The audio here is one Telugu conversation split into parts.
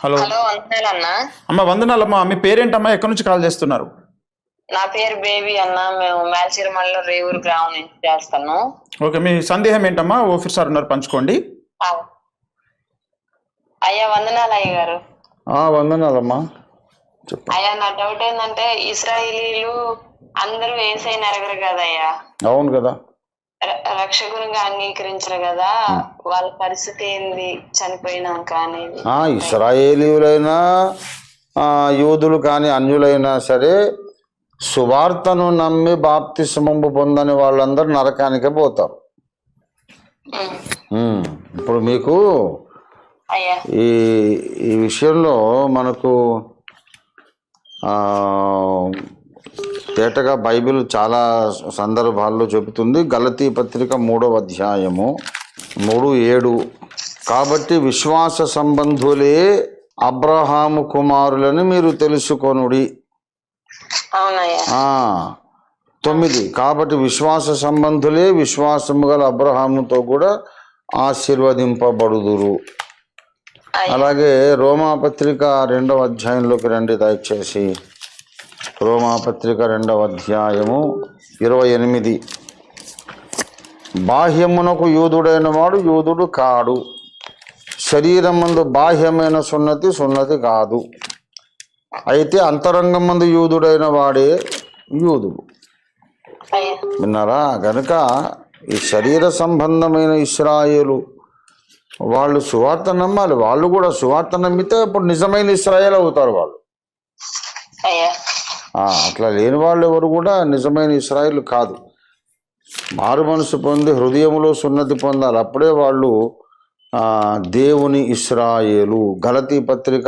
Hello hello వందనాలన్నా. అమ్మ, వందనాలమ్మా. మీ పేరేంటమ్మా? ఎక్కడి నుంచి కాల్ చేస్తున్నారు? నా పేరు బేబీ అన్న. మేము మేల్చిరమల్లో రేవూరు గ్రామం నుంచి చేస్తాను. ఓకే, మీ సందేహం ఏంటమ్మా? ఓఫీర్ సార్ ఉన్నారు, పంచుకోండి. అయ్యా వందనాలు అయ్య గారు. వందనాలమ్మా. అయ్యా నా డౌట్ ఏంటంటే ఇశ్రాయేలీలు అందరూ యేసయ్యని ఎరగరు కదయ్యా. అవును కదా. రక్షకునిగా అంగీకరించరు కదా, వాళ్ళ పరిస్థితి ఏంది చనిపోయినాక అనేది. ఇశ్రాయేలీయులైనా యూదులు కానీ అన్యులైనా సరే సువార్తను నమ్మి బాప్తిస్మము పొందని వాళ్ళందరూ నరకానికే పోతారు. ఇప్పుడు మీకు అయ్యా ఈ విషయంలో మనకు తేటగా బైబిల్ చాలా సందర్భాల్లో చెబుతుంది. గలతీ పత్రిక 3వ అధ్యాయము 3:7. కాబట్టి విశ్వాస సంబంధులే అబ్రహాము కుమారులని మీరు తెలుసుకొనుడి. 9. కాబట్టి విశ్వాస సంబంధులే విశ్వాసము గల అబ్రహాముతో కూడా ఆశీర్వదింపబడుదురు. అలాగే రోమాపత్రిక 2వ అధ్యాయంలోకి రండి దయచేసి. రోమాపత్రిక 2వ అధ్యాయము 28. బాహ్యమునకు యూదుడైన వాడు యూదుడు కాడు, శరీరమందు బాహ్యమైన సున్నతి కాదు, అయితే అంతరంగమందు యూదుడైన వాడే యూదుడు. విన్నారా? గనుక ఈ శరీర సంబంధమైన ఇశ్రాయేలు వాళ్ళు సువార్త నమ్మాలి. వాళ్ళు కూడా సువార్త నమ్మితే ఇప్పుడు నిజమైన ఇశ్రాయేల్ అవుతారు వాళ్ళు. అట్లా లేని వాళ్ళు ఎవరు కూడా నిజమైన ఇశ్రాయేలు కాదు. మారు మనసు పొంది హృదయంలో సున్నతి పొందాలి, అప్పుడే వాళ్ళు దేవుని ఇశ్రాయేలు. గలతీ పత్రిక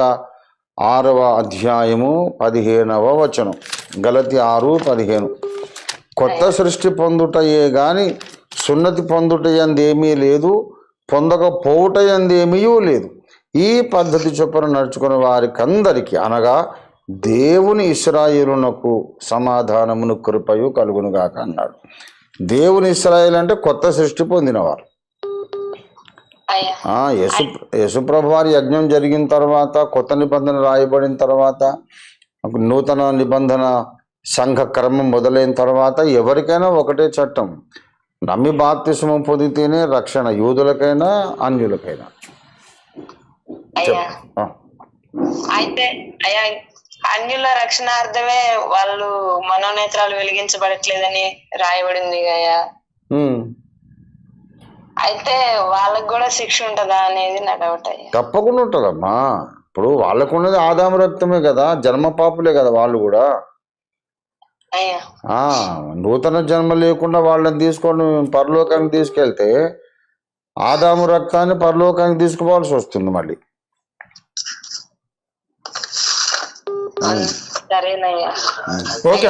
6వ అధ్యాయము 15వ వచనం. గలతీ 6:15. కొత్త సృష్టి పొందుటయే గాని సున్నతి పొందుటయందేమీ లేదు, పొందకపోవుటయందేమీ లేదు. ఈ పద్ధతి చొప్పున నడుచుకునే వారికందరికీ అనగా దేవుని ఇశ్రాయేలునకు సమాధానమును కృపయు కలుగునుగాక అన్నాడు. దేవుని ఇశ్రాయేలు అంటే కొత్త సృష్టి పొందినవారు. యేసుప్రభు వారి యజ్ఞం జరిగిన తర్వాత, కొత్త నిబంధన రాయబడిన తర్వాత, నూతన నిబంధన సంఘ క్రమం మొదలైన తర్వాత ఎవరికైనా ఒకటే చట్టం. నమ్మి బాప్తిస్మం పొందితేనే రక్షణ, యూదులకైనా అన్యులకైనా. అయితే అయ్యా అన్యుల రక్షణార్థమే వాళ్ళు మనోనేత్రాలు వెలిగించబడట్లేదని రాయబడింది అయ్యా. అయితే వాళ్ళకు కూడా శిక్ష ఉంటదా అనేది నా డౌట్ అయ్యా. తప్పకుండా ఉంటుందమ్మా. ఇప్పుడు వాళ్ళకున్నది ఆదాము రక్తమే కదా, జన్మ పాపులే కదా వాళ్ళు కూడా. నూతన జన్మ లేకుండా వాళ్ళని తీసుకొని పరలోకానికి తీసుకెళ్తే ఆదాము రక్తాన్ని పరలోకానికి తీసుకుపోవాల్సి వస్తుంది మళ్ళీ. సరేనయ్యా. ఓకే.